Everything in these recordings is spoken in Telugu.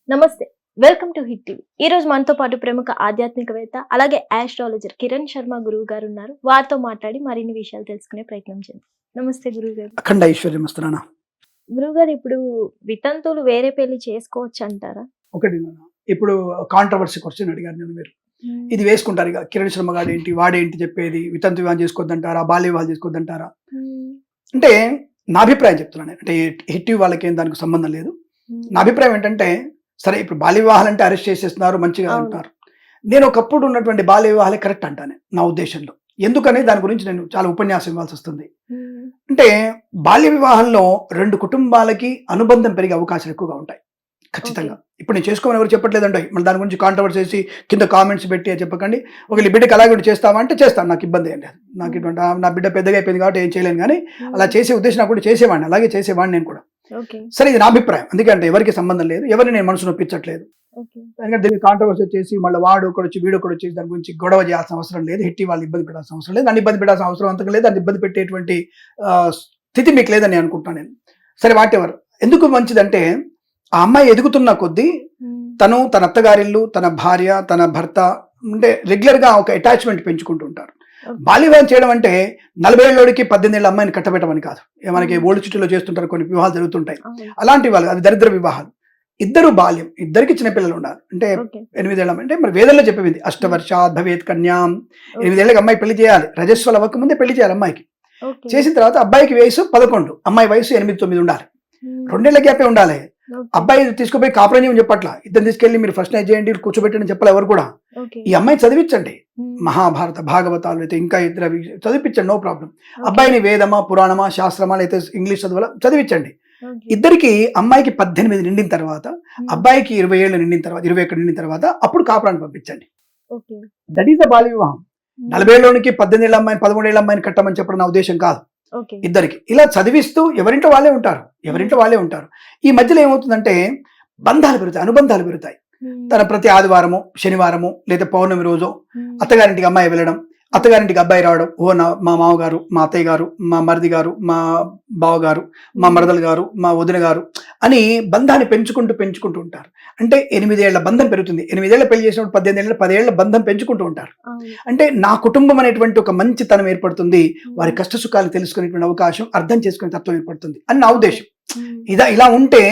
నమస్తే. Welcome to hit TV. ఈ రోజు మనతో పాటు ప్రముఖ ఆధ్యాత్మికవేత్త అలాగే ఆస్ట్రాలజర్ కిరణ్ శర్మ గురువు గారు ఉన్నారు. వారితో మాట్లాడి మరిన్ని విషయాలు తెలుసుకునే ప్రయత్నం చేద్దాం. నమస్తే గురువు గారు. అఖండ ఐశ్వర్యం వస్తున్నానా. గురువు గారు, ఇప్పుడు వితంతువులు వేరే పెళ్లి చేసుకోవచ్చు అంటారా? ఒకటి నాన్న, ఇప్పుడు కాంట్రవర్సీ క్వశ్చన్ అడిగారు నేను. మీరు ఇది వేసుకుంటారు ఇక, కిరణ్ శర్మ గారు ఏంటి వాడేంటి చెప్పేది, వితంతు వివాహం చేసుకోవద్దంటారా, బాల్య వివాహాలు చేసుకోవద్దంటారా అంటే నా అభిప్రాయం చెప్తున్నాను. అంటే హిట్ టీవీ వాళ్ళకి ఏం దానికి సంబంధం లేదు. నా అభిప్రాయం ఏంటంటే, సరే ఇప్పుడు బాల్య వివాహాలు అంటే అరెస్ట్ చేసేస్తున్నారు మంచిగా అంటారు. నేను ఒకప్పుడు ఉన్నటువంటి బాల్య వివాహాలే కరెక్ట్ అంటాను నా ఉద్దేశంలో. ఎందుకని దాని గురించి నేను చాలా ఉపన్యాసం ఇవ్వాల్సి వస్తుంది. అంటే బాల్య వివాహంలో రెండు కుటుంబాలకి అనుబంధం పెరిగే అవకాశాలు ఎక్కువగా ఉంటాయి ఖచ్చితంగా. ఇప్పుడు నేను చేసుకోమని ఎవరు చెప్పట్లేదండి, మళ్ళీ దాని గురించి కాంట్రవర్సీ చేసి కింద కామెంట్స్ పెట్టి చెప్పకండి. ఒక బిడ్డకి అలాగే చేస్తావా అంటే చేస్తాను, నాకు ఇబ్బంది ఏం లేదు. నాకు ఇటువంటి నా బిడ్డ పెద్దగా అయిపోయింది కాబట్టి ఏం చేయలేను, కానీ అలా చేసే ఉద్దేశం నాకు కూడా చేసేవాడిని, అలాగే చేసేవాడిని నేను కూడా. సరే, ఇది నా అభిప్రాయం. ఎందుకంటే ఎవరికి సంబంధం లేదు, ఎవరిని నేను మనసు నొప్పించట్లేదు. ఎందుకంటే దీనికి కాంట్రవర్సీ వచ్చేసి మళ్ళీ వాడు ఒకటి వచ్చి వీడు ఒకటి వచ్చి దాని గురించి గొడవ చేయాల్సిన అవసరం లేదు. హిట్టి వాళ్ళు ఇబ్బంది పెట్టాల్సిన అవసరం లేదు, నన్ను ఇబ్బంది పెట్టాల్సిన అవసరం అంతకు లేదు, దాన్ని ఇబ్బంది పెట్టేటువంటి స్థితి మీకు లేదని అనుకుంటున్నాను నేను. సరే, వాటెవర్. ఎందుకు మంచిదంటే, ఆ అమ్మాయి ఎదుగుతున్న కొద్దీ తను తన అత్తగారిల్లు, తన భార్య, తన భర్త అంటే రెగ్యులర్ గా ఒక అటాచ్మెంట్ పెంచుకుంటూ ఉంటారు. బాల్య వివాహం చేయడం అంటే 40 ఏళ్ళకి 18 ఏళ్ళ అమ్మాయిని కట్టబెట్టమని కాదు. మనకి ఓల్డ్ సిటీలో చేస్తుంటారు, కొన్ని వివాహాలు జరుగుతుంటాయి అలాంటి వాళ్ళు, అది దరిద్ర వివాహాలు. ఇద్దరు బాల్యం, ఇద్దరికి చిన్నపిల్లలు ఉండాలి. అంటే 8 ఏళ్ళ అంటే మరి వేదల్లో చెప్పేది అష్టవర్షాత్ భవేత్ కన్యాం. 8 ఏళ్ళకి అమ్మాయి పెళ్లి చేయాలి, రజస్వల అవ్వక ముందే పెళ్లి చేయాలి అమ్మాయికి. చేసిన తర్వాత అబ్బాయికి వయసు 11, అమ్మాయి వయసు 8-9 ఉండాలి. 2 ఏళ్ల గ్యాపే ఉండాలి. అబ్బాయి తీసుకుపోయి కాపురం చేయమని చెప్పట్లా, ఇద్దరు తీసుకెళ్లి మీరు ఫస్ట్ నైట్ చేయండి కూర్చోబెట్టని చెప్పాలి ఎవరు కూడా. ఈ అమ్మాయిని చదివించండి, మహాభారత భాగవతాలు అయితే ఇంకా ఇద్దరు చదివించండి, నో ప్రాబ్లం. అబ్బాయిని వేదమా పురాణమా శాస్త్రమా అయితే ఇంగ్లీష్ చదివించండి. ఇద్దరికి అమ్మాయికి 18 నిండిన తర్వాత, అబ్బాయికి 20 ఏళ్ళు నిండిన తర్వాత, 21 నిండిన తర్వాత అప్పుడు కాపురాన్ని పంపించండి. దట్ ఈస్ ద బాల్య వివాహం. 40 ఏళ్ళకి 18 ఏళ్ళ అమ్మాయిని 13 ఏళ్ళ అమ్మాయిని కట్టమని చెప్పడం నా ఉద్దేశం కాదు. ఇద్దరికి ఇలా చదివిస్తూ ఎవరింటో వాళ్ళే ఉంటారు. ఈ మధ్యలో ఏమవుతుందంటే బంధాలు పెరుగుతాయి, అనుబంధాలు పెరుగుతాయి. తన ప్రతి ఆదివారము, శనివారము లేదా పౌర్ణమి రోజు అత్తగారింటికి అమ్మాయి వెళ్ళడం, అత్తగారింటికి అబ్బాయి రావడం. మా మామగారు, మా అత్తయ్య గారు, మా మరిది గారు, మా బావగారు, మా మరదలు గారు, మా వదిన గారు అని బంధాన్ని పెంచుకుంటూ ఉంటారు. అంటే 8 ఏళ్ల బంధం పెరుగుతుంది. 8 ఏళ్ల పెళ్లి చేసినప్పుడు 18 ఏళ్ళ 10 ఏళ్ల బంధం పెంచుకుంటూ ఉంటారు. అంటే నా కుటుంబం అనేటువంటి ఒక మంచితనం ఏర్పడుతుంది, వారి కష్ట సుఖాలు తెలుసుకునేటువంటి అవకాశం, అర్థం చేసుకునే తత్వం ఏర్పడుతుంది అని నా ఉద్దేశం. ఇలా ఉంటే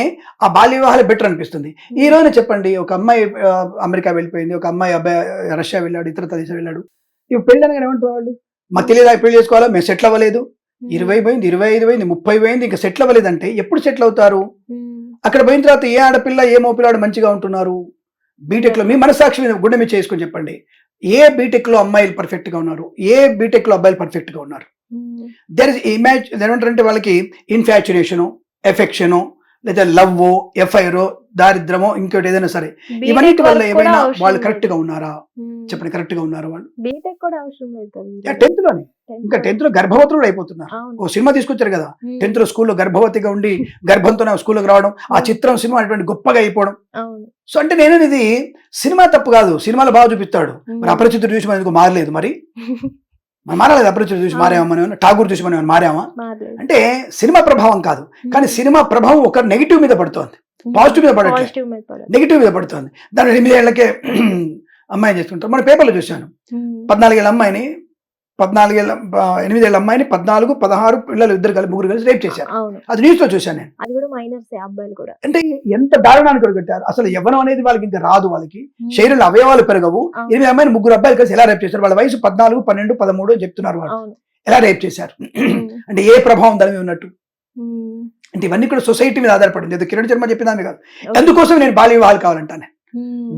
ఆ బాల్య వివాహాలు బెటర్ అనిపిస్తుంది. ఈ రోజున చెప్పండి, ఒక అమ్మాయి అమెరికా వెళ్ళిపోయింది, ఒక అబ్బాయి రష్యా వెళ్ళాడు, ఇతర దేశం వెళ్ళాడు. ఇవి పెళ్ళి అనగా ఏమంటారు వాళ్ళు, మాకు తెలియదా పెళ్లి చేసుకోవాలో, మేము సెటిల్ అవ్వలేదు, 20 పోయింది, 25 పోయింది, 30 పోయింది, ఇంకా సెటిల్ అవ్వలేదంటే ఎప్పుడు సెటిల్ అవుతారు? అక్కడ పోయిన తర్వాత ఏ ఆడపిల్ల ఏ మోపిల్లాడు మంచిగా ఉంటున్నారు? బీటెక్ లో మీ మనసాక్షి మీద గుండె మీద చేసుకొని చెప్పండి, ఏ బీటెక్ లో అమ్మాయిలు పర్ఫెక్ట్ గా ఉన్నారు, ఏ బీటెక్ లో అబ్బాయిలు పర్ఫెక్ట్ గా ఉన్నారు? దర్ ఇస్ ఇమేజ్ ఏమంటారంటే వాళ్ళకి ఇన్ఫాచ్యునేషను, ఎఫెక్షను, లేదా లవ్, ఎఫ్ఐఆర్, దారిద్రమో, ఇంకోటి ఏదైనా సరే, ఇవన్నిటి వల్ల ఏమైనా వాళ్ళు కరెక్ట్ గా ఉన్నారా? చెప్పండి, కరెక్ట్ గా ఉన్నారు వాళ్ళు? బీటెక్ కూడా అవసరం లేదు, 10th లోనే, ఇంకా 10th లో గర్భవతులు కూడా అయిపోతున్నారు. ఓ సినిమా తీసుకొచ్చారు కదా, 10th లో స్కూల్లో గర్భవతిగా ఉండి గర్భంతోనే స్కూల్కి రావడం, ఆ చిత్రం సినిమా అటువంటి గొప్పగా అయిపోవడం. సో అంటే నేను ఇది సినిమా తప్పు కాదు, సినిమాలో బాగా చూపిస్తాడు. మరి అపరిచితుడు చూసి మనకు మారలేదు, మరి మారలేదు. అపరిచితుడు చూసి మారామా మనం, ఠాగూర్ చూసి మనం మారామా అంటే సినిమా ప్రభావం కాదు. కానీ సినిమా ప్రభావం ఒక నెగిటివ్ మీద పడుతోంది, పాజిటివ్ మీద పడట్లేదు, నెగిటివ్ మీద పడుతుంది. దాని 8 ఏళ్లకే అమ్మాయిని చేసుకుంటారు. మన పేపర్లో చూశాను, 14 ఏళ్ళ అమ్మాయిని 8 ఏళ్ళ అమ్మాయిని 14, 16 పిల్లలు ముగ్గురు కలిసి రేప్ చేశారు. అది న్యూస్ లో చూశాను నేను. అంటే ఎంత దారుణానికి కట్టారు అసలు. యవ్వనం అనేది వాళ్ళకి ఇంకా రాదు, వాళ్ళకి శరీరంలో అవయవాలు పెరగవు. 8 అమ్మాయిని ముగ్గురు అబ్బాయిలు కలిసి ఎలా రేప్ చేశారు? వాళ్ళ వయసు 14, 12, 13 అని చెప్తున్నారు వాళ్ళు. ఎలా రేప్ చేశారు అంటే ఏ ప్రభావం దాని మీద ఉన్నట్టు? అంటే ఇవన్నీ కూడా సొసైటీ మీద ఆధారపడింది. ఏదో కిరణ్ శర్మ చెప్పినామే కాదు. అందుకోసం నేను బాల్య వివాహాలు కావాలంటాను.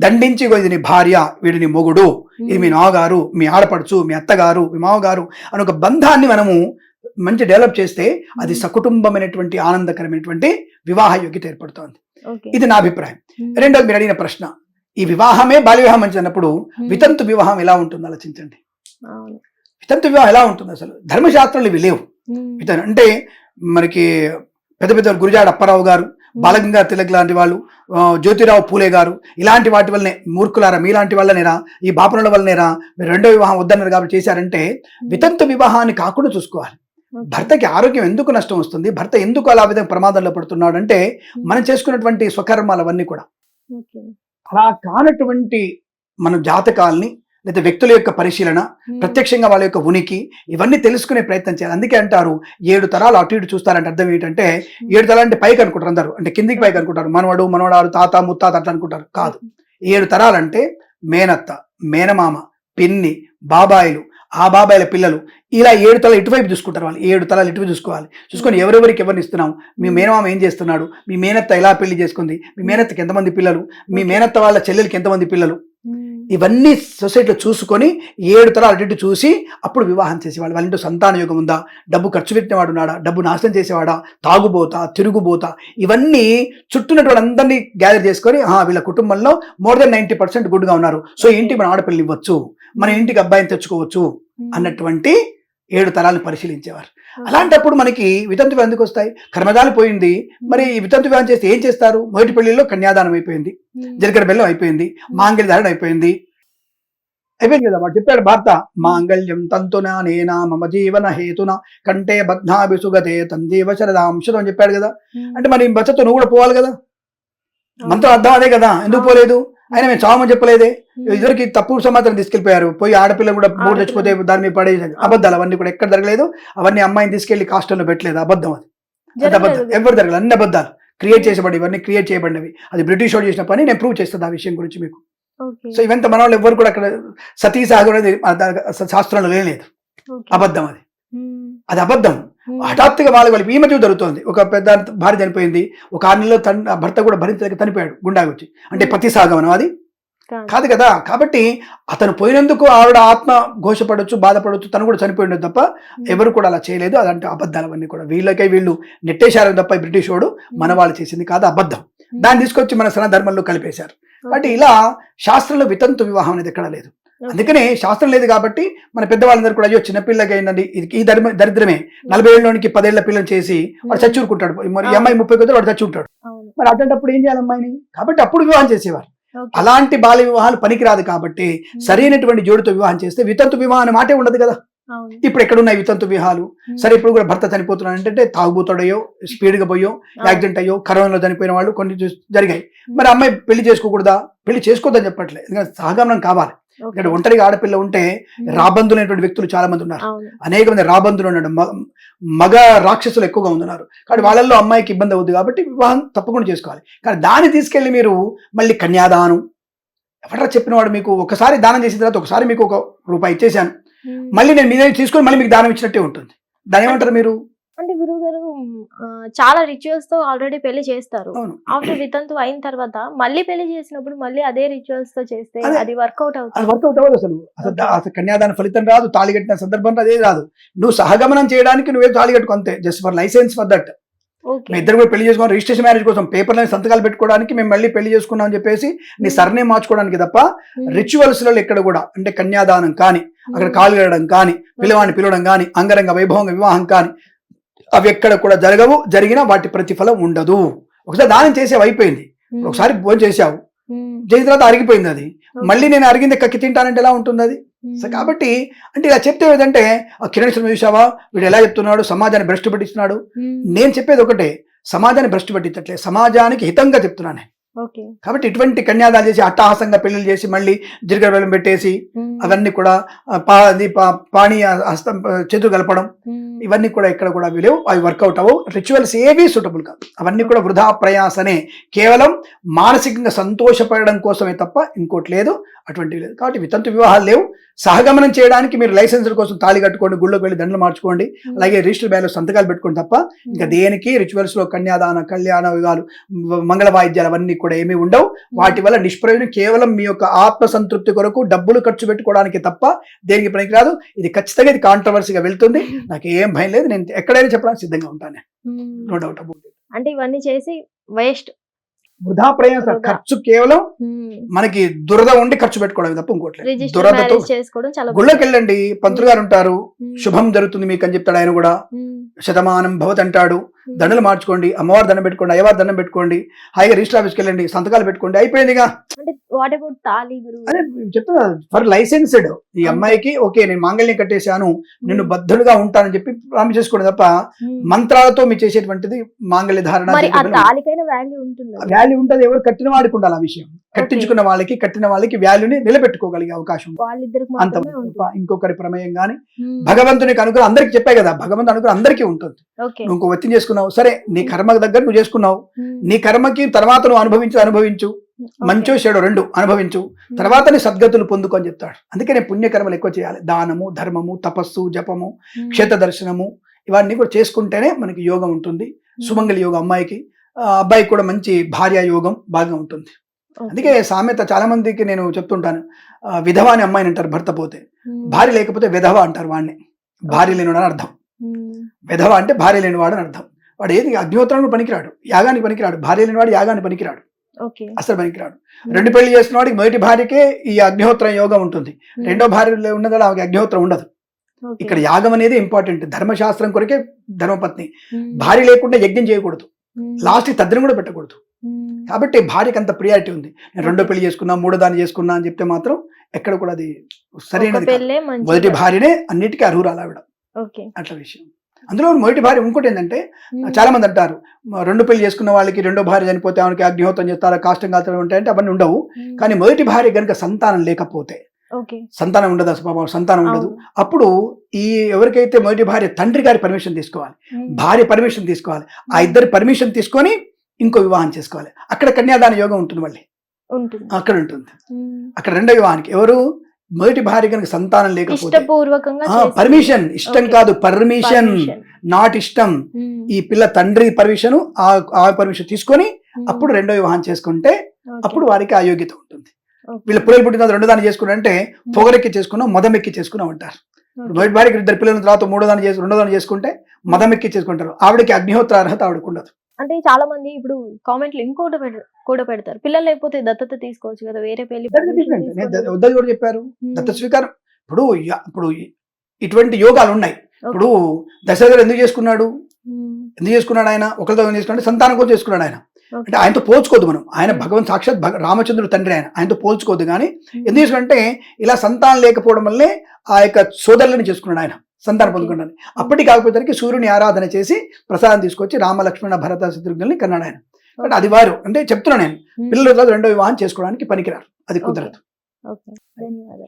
దండించి ఇది నీ భార్య, వీడు నీ మొగుడు, ఇది మీ నావగారు, మీ ఆడపడుచు, మీ అత్తగారు, మీ మావగారు అని ఒక బంధాన్ని మనము మంచి డెవలప్ చేస్తే అది సకుటుంబమైనటువంటి ఆనందకరమైనటువంటి వివాహ యోగ్యత ఏర్పడుతోంది. ఇది నా అభిప్రాయం. రెండోది, మీరు అడిగిన ప్రశ్న, ఈ వివాహమే బాల్య వివాహం మంచిది అన్నప్పుడు వితంతు వివాహం ఎలా ఉంటుంది ఆలోచించండి. వితంతు వివాహం ఎలా ఉంటుంది? అసలు ధర్మశాస్త్రాలు ఇవి లేవు. అంటే మనకి పెద్ద పెద్ద గురుజాడ అప్పారావు గారు, బాలగంగాధర తిలక్ లాంటి వాళ్ళు, జ్యోతిరావు పూలే గారు, ఇలాంటి వాటి వల్లనే, మూర్ఖులారా మీలాంటి వల్లనేరా, ఈ బాపనుల వల్లనేరా మీరు రెండో వివాహం వద్దన్నారు కాబట్టి చేశారంటే, వితంతు వివాహాన్ని కాకుండా చూసుకోవాలి. భర్తకి ఆరోగ్యం ఎందుకు నష్టం వస్తుంది, భర్త ఎందుకు అలా విధంగా ప్రమాదంలో పడుతున్నాడు అంటే మనం చేసుకున్నటువంటి స్వకర్మాలు అవన్నీ కూడా. ఓకే. అలా కానటువంటి మన జాతకాల్ని లేదా వ్యక్తుల యొక్క పరిశీలన, ప్రత్యక్షంగా వాళ్ళ యొక్క ఉనికి ఇవన్నీ తెలుసుకునే ప్రయత్నం చేయాలి. అందుకే అంటారు 7 తరాలు అటు ఇటు చూస్తారంటే అర్థం ఏంటంటే 7 తరాలు అంటే పైకి అనుకుంటారు అందరూ, అంటే కిందికి పైకి అనుకుంటారు, మనవడు మనవడారు తాత ముత్తాత అట్లా అనుకుంటారు. కాదు, 7 తరాలంటే మేనత్త, మేనమామ, పిన్ని, బాబాయిలు, ఆ బాబాయిల పిల్లలు, ఇలా 7 తరాలు ఇటువైపు చూసుకుంటారు. వాళ్ళు 7 తరాలు ఇటువైపు చూసుకోవాలి. చూసుకొని ఎవరెవరికి ఎవరిని ఇస్తున్నాం, మీ మేనమామ ఏం చేస్తున్నాడు, మీ మేనత్త ఎలా పెళ్లి చేసుకుంది, మీ మేనత్తకి ఎంతమంది పిల్లలు, మీ మేనత్త వాళ్ళ చెల్లెలకి ఎంతమంది పిల్లలు, ఇవన్నీ సొసైటీలో చూసుకొని 7 తరాలు అటు ఇటు చూసి అప్పుడు వివాహం చేసేవాళ్ళు. వాళ్ళ ఇంట్లో సంతాన యోగం ఉందా, డబ్బు ఖర్చు పెట్టినవాడు ఉన్నాడా, డబ్బు నాశనం చేసేవాడా, తాగుబోతా, తిరుగుబోతా, ఇవన్నీ చుట్టూనటువంటి వాళ్ళందరినీ గ్యాదర్ చేసుకొని వీళ్ళ కుటుంబంలో మోర్ దెన్ 90% గుడ్గా ఉన్నారు, సో ఇంటికి మన ఆడపిల్లలు ఇవ్వచ్చు, మన ఇంటికి అబ్బాయిని తెచ్చుకోవచ్చు అన్నటువంటి 7 తరాలను పరిశీలించేవారు. అలాంటప్పుడు మనకి వితంతు వివాహం ఎందుకు వస్తాయి? కర్మదానం పోయింది, మరి వితంతు వివాహం చేస్తే ఏం చేస్తారు? మొదటి పెళ్లిలో కన్యాదానం అయిపోయింది, జీలకర్ర బెల్లం అయిపోయింది, మాంగళ్య ధారణ అయిపోయింది కదా. వాడు చెప్పాడు భర్త, మాంగళ్యం తంతునా నేనా మమ జీవన హేతున కంటే బద్ధాభిసుగతే తందేవ శరదాంశతం అని చెప్పాడు కదా. అంటే మరి బచ్చతో నువ్వు కూడా పోవాలి కదా, మంత్రం అర్థం అదే కదా, ఎందుకు పోలేదు? ఆయన మేము చావమని చెప్పలేదే, ఇద్దరికి తప్పు సమాచారం తీసుకెళ్లిపోయారు, పోయి ఆడపిల్ల కూడా మూడు చచ్చిపోతే దాని మీద పడే అబద్ధాలు అవన్నీ కూడా ఎక్కడ జరగలేదు. అవన్నీ అమ్మాయిని తీసుకెళ్లి కాస్టల్లో పెట్టలేదు, అబద్ధం, అది అబద్ధం, ఎవరు జరగలేదు, అన్ని అబద్ధాలు క్రియేట్ చేసేబడి, ఇవన్నీ క్రియేట్ చేయబడినవి. అది బ్రిటిష్ వాడు చేసిన పని, నేను ప్రూవ్ చేస్తాను ఆ విషయం గురించి మీకు. సో ఇవంతా మన వాళ్ళు ఎవరు కూడా అక్కడ సతీ సాగు అనేది శాస్త్రంలో లేదు, అబద్ధం, అది అబద్ధం. హఠాత్తుగా వాళ్ళకి ఈ మధ్య జరుగుతుంది, ఒక పెద్ద భార్య చనిపోయింది, ఒక 6 నెలల్లో భర్త కూడా భరించలేక చనిపోయాడు గుండాకి వచ్చి, అంటే పతి సాగమనం అది కాదు కదా. కాబట్టి అతను పోయినందుకు ఆవిడ ఆత్మ ఘోషపడవచ్చు, బాధపడవచ్చు, తను కూడా చనిపోయిండదు తప్ప ఎవరు కూడా అలా చేయలేదు. అదంటే అబద్ధాలు అవన్నీ కూడా వీళ్ళు నెట్టేశారు తప్ప బ్రిటిష్ వాడు మన వాళ్ళు చేసింది కాదు, అబద్ధం. దాన్ని తీసుకొచ్చి మన సనాతన ధర్మంలో కలిపేశారు. కాబట్టి ఇలా శాస్త్రంలో వితంతు వివాహం అనేది ఎక్కడా లేదు. అందుకనే శాస్త్రం లేదు కాబట్టి మన పెద్దవాళ్ళందరూ కూడా అయ్యో చిన్నపిల్లకి అయిందండి, ఈ దరిద్రమే, 40 ఏళ్ళలోనికి 10 ఏళ్ల పిల్లలు చేసి వాడు చచ్చూరుకుంటాడు, మరి ఈ అమ్మాయి 30 కొద్ది వాడు చచ్చి ఉంటాడు, మరి అట్లాంటప్పుడు ఏం చేయాలి అమ్మాయిని? కాబట్టి అప్పుడు వివాహం చేసేవారు. అలాంటి బాల్య వివాహాలు పనికిరాదు కాబట్టి సరైనటువంటి జోడితో వివాహం చేస్తే వితంతు వివాహం అనే మాటే ఉండదు కదా. ఇప్పుడు ఎక్కడున్నాయి వితంతు వివాహాలు? సరే, ఇప్పుడు కూడా భర్త చనిపోతున్నాడు అంటే తాగుబోతాడయ్యో, స్పీడ్గా పోయో, యాక్సిడెంట్ అయ్యో, కరోనాలో చనిపోయిన వాళ్ళు కొన్ని జరిగాయి. మరి అమ్మాయి పెళ్లి చేసుకోకూడదా? పెళ్లి చేసుకోవద్దని చెప్పట్లేదు, ఎందుకంటే సహగమనం కావాలి. ఇక్కడ ఒంటరిగా ఆడపిల్ల ఉంటే రాబందులు అనేటువంటి వ్యక్తులు చాలా మంది ఉన్నారు, అనేక మంది రాబందులు ఉన్నాడు, మగ రాక్షసులు ఎక్కువగా ఉన్నారు. కాబట్టి వాళ్ళల్లో అమ్మాయికి ఇబ్బంది అవుతుంది కాబట్టి వివాహం తప్పకుండా చేసుకోవాలి. కానీ దాన్ని తీసుకెళ్లి మీరు మళ్ళీ కన్యాదానం, ఎవరా చెప్పిన వాడు మీకు ఒకసారి దానం చేసిన తర్వాత ఒకసారి మీకు ₹1 ఇచ్చేసాను, మళ్ళీ నేను మీద తీసుకొని మళ్ళీ మీకు దానం ఇచ్చినట్టే ఉంటుంది. దాని ఏమంటారు మీరు? అంటే గురువు గారు చాలా రిచువల్స్ తో ఆల్రెడీ పెళ్లి చేస్తారు, ఆఫ్టర్ వితంతు అయిన తర్వాత మళ్ళీ పెళ్లి చేసినప్పుడు మళ్ళీ అదే రిచువల్స్ తో చేస్తే అది వర్కౌట్ అవుతుంది? వర్కౌట్ అవ్వదు అసలు కన్యాదాన ఫలితం రాదు, తాళి కట్టిన సందర్భంలో అదే రాదు. నువ్వు సహగమనం చేయడానికి నువ్వే తాళి కట్టుకో అంతే, just for license for that. మీ ఇద్దరు కూడా పెళ్లి చేసుకున్నాం, రిజిస్ట్రేషన్ మ్యారేజ్ కోసం పేపర్లో సంతకాలు పెట్టుకోవడానికి మేము మళ్ళీ పెళ్లి చేసుకున్నాం అని చెప్పేసి నీ సర్నేమ్ మార్చుకోవడానికి తప్ప రిచువల్స్ లలో ఎక్కడ కూడా, అంటే కన్యాదానం కానీ, అక్కడ కాలు కడడం కానీ, పిల్లవాడిని పిలవడం కానీ, అంగరంగ వైభవంగా వివాహం కానీ, అవి ఎక్కడ కూడా జరగవు. జరిగినా వాటి ప్రతిఫలం ఉండదు. ఒకసారి దానం చేసేవి అయిపోయింది, ఒకసారి భోజనం చేసావు, చేసిన తర్వాత అరిగిపోయింది, అది మళ్ళీ నేను అరిగింది కక్కి తింటానంటే ఎలా ఉంటుంది అది? సో కాబట్టి అంటే ఇలా చెప్తే ఏదంటే కిరణ్ శర్మ చూసావా వీడు ఎలా చెప్తున్నాడు, సమాజాన్ని భ్రష్టు పట్టిస్తున్నాడు. నేను చెప్పేది ఒకటే, సమాజాన్ని భ్రష్టు పట్టించట్లేదు, సమాజానికి హితంగా చెప్తున్నాను. కాబట్టి ఇటువంటి కన్యాదాలు చేసి అట్టహాసంగా పెళ్లిళ్ళు చేసి మళ్ళీ జీలకర్ర బెల్లం పెట్టేసి అవన్నీ కూడా పాణి హస్తం చేతులు కలపడం, ఇవన్నీ కూడా ఎక్కడ కూడా లేవు, అవి వర్కౌట్ అవ్వవు. రిచువల్స్ ఏవి సూటబుల్ కాదు, అవన్నీ కూడా వృధా ప్రయాసనే, కేవలం మానసికంగా సంతోషపడడం కోసమే తప్ప ఇంకోటి లేదు, అటువంటివి లేదు. కాబట్టి వితంతు వివాహాలు లేవు. సహగమనం చేయడానికి మీరు లైసెన్సుల కోసం తాళి కట్టుకోండి, గుళ్ళోకి వెళ్ళి దండలు మార్చుకోండి, అలాగే రిజిస్టర్ బ్యాలో సంతకాలు పెట్టుకోండి తప్ప ఇంకా దేనికి రిచువల్స్ లో కన్యాదాన, కళ్యాణ వివాహాలు, మంగళ వాయిద్యాలు అవన్నీ కూడా ఏమీ ఉండవు. వాటి వల్ల నిష్ప్రయోజనం, కేవలం మీ యొక్క ఆత్మ సంతృప్తి కొరకు డబ్బులు ఖర్చు పెట్టుకోవడానికి తప్ప దేనికి పనికిరాదు. ఇది ఖచ్చితంగా ఇది కాంట్రవర్సీగా వెళ్తుంది, నాకు ఏం భయం లేదు, నేను ఎక్కడైనా చెప్పడానికి సిద్ధంగా ఉంటాను, నో డౌట్ అబౌట్ ఇట్. అంటే ఇవన్నీ చేసి వేస్ట్, వృధా ప్రయాస, ఖర్చు కేవలం మనకి దురద ఉండి ఖర్చు పెట్టుకోవడం తప్ప ఇంకోట్లేదు. దురదతో గుళ్ళకి వెళ్ళండి, పంతులు గారు ఉంటారు, శుభం జరుగుతుంది మీకు అని చెప్తాడు ఆయన కూడా, శతమానం భవత్ అంటాడు, దండలు మార్చుకోండి, అమ్మవారు దండం పెట్టుకోండి, అయ్యవారు దండం పెట్టుకోండి, హాయిగా రిజిస్టర్ ఆఫీస్కి వెళ్ళండి, సంతకాలు పెట్టుకోండి, అయిపోయిందిగా. అదే చెప్తున్నా, ఫర్ లైసెన్స్డ్. ఈ అమ్మాయికి ఓకే నేను మాంగళ్యం కట్టేశాను, నిన్ను బద్ధులుగా ఉంటానని చెప్పి ప్రామిస్ చేసుకోండి తప్ప మంత్రాలతో మీరు చేసేటువంటిది మాంగళ్య ధారణ. వాల్యూ ఉంటుంది. వాల్యూ ఉంటుంది. ఎవరు కట్టిన వాడికి ఉండాలి ఆ విషయం. కట్టించుకున్న వాళ్ళకి, కట్టిన వాళ్ళకి వాల్యూని నిలబెట్టుకోగలిగే అవకాశం వాళ్ళిద్దరికి అంత. మాత్రమే ఉంటుంది. ఇంకొకరి ప్రమేయం గాని ఉమ్, భగవంతునికి అనుగ్రహం అందరికి చెప్పాయి కదా, భగవంతుని అనుగ్రహం అందరికీ ఉంటుంది. ఓకే. నువ్వు ఇంకో వ్యక్తిని చేసుకున్నావు, సరే నీ కర్మకు దగ్గర నువ్వు చేసుకున్నావు, ఉమ్, నీ కర్మకి తర్వాత నువ్వు అనుభవించు, ఓకే. మంచో చెడు రెండు అనుభవించు, తర్వాత నీ సద్గతులు పొందుకో అని చెప్తాడు. అందుకే నేను పుణ్యకర్మలు ఎక్కువ చేయాలి. దానము, ధర్మము, తపస్సు, జపము, ఉమ్, క్షేత్ర దర్శనము, ఇవన్నీ కూడా చేసుకుంటేనే మనకి యోగం ఉంటుంది. సుమంగళి యోగం అమ్మాయికి, అబ్బాయికి కూడా మంచి భార్య యోగం బాగా ఉంటుంది. ఓకే. అందుకే సామెత చాలా మందికి నేను చెప్తుంటాను, విధవ అని అమ్మాయిని అంటారు భర్త పోతే, ఉమ్, భార్య లేకపోతే విధవ అంటారు వాడిని. భార్య లేనివాడు అని అర్థం. ఉమ్, విధవ అంటే భార్య లేనివాడు అని అర్థం. వాడు ఏది అగ్నిహోత్రానికి పనికిరాడు, యాగానికి పనికిరాడు. భార్య లేనివాడు యాగానికి పనికిరాడు, ఓకే. అసలు పనికిరాడు. రెండు పెళ్లి చేసుకున్న వాడికి మొదటి భార్యకే ఈ అగ్నిహోత్రం యోగం ఉంటుంది. ఉమ్, రెండో భార్య ఉన్నదా ఆమెకి అగ్నిహోత్రం ఉండదు. ఓకే. ఇక్కడ యాగం అనేది ఇంపార్టెంట్. ధర్మశాస్త్రం కొరకే ధర్మపత్ని. ఉమ్, భార్య లేకుండా యజ్ఞం చేయకూడదు, ఉమ్, లాస్ట్ తద్దిని కూడా పెట్టకూడదు. ఉమ్, కాబట్టి భార్యకి అంత ప్రియారిటీ ఉంది. నేను రెండో పెళ్లి చేసుకున్నా, మూడో దాన్ని చేసుకున్నా అని చెప్తే మాత్రం ఎక్కడ కూడా అది ఒక సరైనది కాదు. పెళ్ళే మంచిది. మొదటి భార్యనే అన్నిటికీ అర్హురాలు ఆవిడ, ఓకే. అట్లా విషయం. అందులో మొదటి భార్య ఇంకోటి ఏంటంటే, ఉమ్, చాలా మంది అంటారు రెండు పెళ్లి చేసుకున్న వాళ్ళకి రెండో భార్య చనిపోతే ఆమెకి అగ్నిహోత్రం చేస్తారా, కాష్టం కాల్చడం ఉంటాయంటే అవన్నీ ఉండవు. ఉమ్, కానీ మొదటి భార్య కనుక సంతానం లేకపోతే, ఓకే. సంతానం ఉండదు, అసలు పాపం సంతానం ఉండదు. అవును. అప్పుడు ఈ ఎవరికైతే మొదటి భార్య తండ్రి గారి పర్మిషన్ తీసుకోవాలి, ఉమ్, భార్య పర్మిషన్ తీసుకోవాలి, ఆ ఇద్దరి పర్మిషన్ తీసుకొని ఇంకో వివాహం చేసుకోవాలి. అక్కడ కన్యాదాన యోగం ఉంటుంది, మళ్ళీ ఉంటుంది. అక్కడ ఉంటుంది. ఉమ్, అక్కడ రెండో వివాహానికి ఎవరు మొదటి భార్య కనుక సంతానం లేకపోతే ఇష్టపూర్వకంగా పర్మిషన్, ఇష్టం ఓకే. కాదు, పర్మిషన్, Permission. నాట్ ఇష్టం. ఉమ్, ఈ పిల్ల తండ్రి పర్మిషన్, ఆ పర్మిషన్ తీసుకొని ఉమ్, అప్పుడు రెండో వివాహం చేసుకుంటే ఓకే. అప్పుడు వారికి ఆ యోగ్యత ఉంటుంది. ఓకే. వీళ్ళ పిల్లలు పుట్టిన తర్వాత రెండో దాన్ని చేసుకున్నారంటే పొగరెక్కి చేసుకున్నాం, మదం ఎక్కి చేసుకున్నాం అంటారు. ఓకే. మొదటి భార్యకి ఇద్దరు పిల్లల తర్వాత రెండో దాన్ని చేసుకుంటే మదం ఎక్కి చేసుకుంటారు. ఆవిడకి అగ్నిహోత్ర అర్హత ఆవిడకు ఉండదు. అంటే చాలా మంది ఇప్పుడు కామెంట్లు ఇంకోటి కూడా పెడతారు, పిల్లలు లేకపోతే దత్తత తీసుకోవచ్చు కదా, వేరే పెళ్లి వద్దని కూడా చెప్పారు. దత్త స్వీకారం ఇప్పుడు ఇటువంటి యోగాలు ఉన్నాయి. ఇప్పుడు దశరథుడు ఎందుకు చేసుకున్నాడు ఆయన? ఒకరితో చేసుకున్నాడు, సంతానం కోసం చేసుకున్నాడు ఆయన. అంటే ఆయనతో పోల్చుకోవద్దు మనం. ఆయన భగవంత్ సాక్షాత్ రామచంద్రుడు తండ్రి, ఆయనతో పోల్చుకోవద్దు. కానీ ఎందుకు చేసుకుంటే ఇలా సంతానం లేకపోవడం వల్లే ఆ యొక్క సోదరులను చేసుకున్నాడు ఆయన, సంతానం పొందుకున్నాడు. అప్పటికి కాకపోతే సూర్యుని ఆరాధన చేసి ప్రసాదం తీసుకొచ్చి రామ లక్ష్మణ భరత శత్రుఘ్నుల్ని కన్నాడు ఆయన. అంటే అది వారు అంటే చెప్తున్నాను నేను, పిల్లల రెండో వివాహం చేసుకోవడానికి పనికిరారు, అది కుదరదు.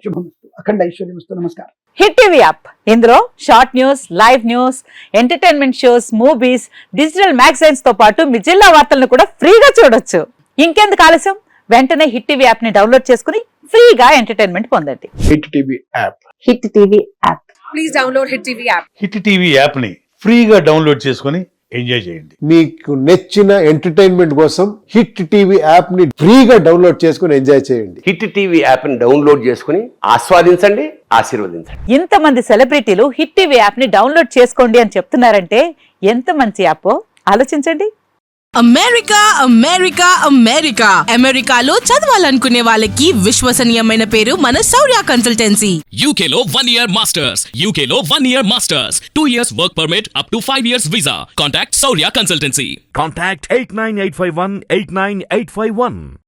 శుభమస్తు, అఖండ ఐశ్వర్యమస్తు. నమస్కారం. హిట్ టీవీ యాప్, ఇందులో short news, live news, entertainment shows, movies, digital magazines తో పాటు మీ జిల్లా వార్తలను కూడా ఫ్రీగా చూడొచ్చు. ఇంకెందుకు ఆలస్యం, వెంటనే హిట్ టీవీ యాప్ ని డౌన్లోడ్ చేసుకుని ఫ్రీగా ఎంటర్టైన్మెంట్ పొందండి. Hit TV app, hit TV app. Please download Hit TV app. Hit TV యాప్ని ఫ్రీగా డౌన్లోడ్ చేసుకొని ఎంజాయ్ చేయండి. మీకు నచ్చిన ఎంటర్టైన్మెంట్ కోసం హిట్ టీవీ యాప్ ని ఫ్రీగా డౌన్లోడ్ చేసుకుని ఎంజాయ్ చేయండి. హిట్ టీవీ యాప్ని డౌన్లోడ్ చేసుకుని ఆస్వాదించండి, ఆశీర్వదించండి. ఇంతమంది సెలబ్రిటీలు హిట్ టీవీ యాప్ ని డౌన్లోడ్ చేసుకోండి అని చెప్తున్నారంటే ఎంత మంచి యాప్ ఆలోచించండి. అమెరికా అమెరికాలో చదవాలనుకునే వాళ్ళకి విశ్వసనీయమైన పేరు మన శౌర్య కన్సల్టెన్సీ. UK లో 1 year masters, UK లో 1 year masters, 2 years work permit up to 5 years visa. Contact Saurya Consultancy. Contact 89851 89851.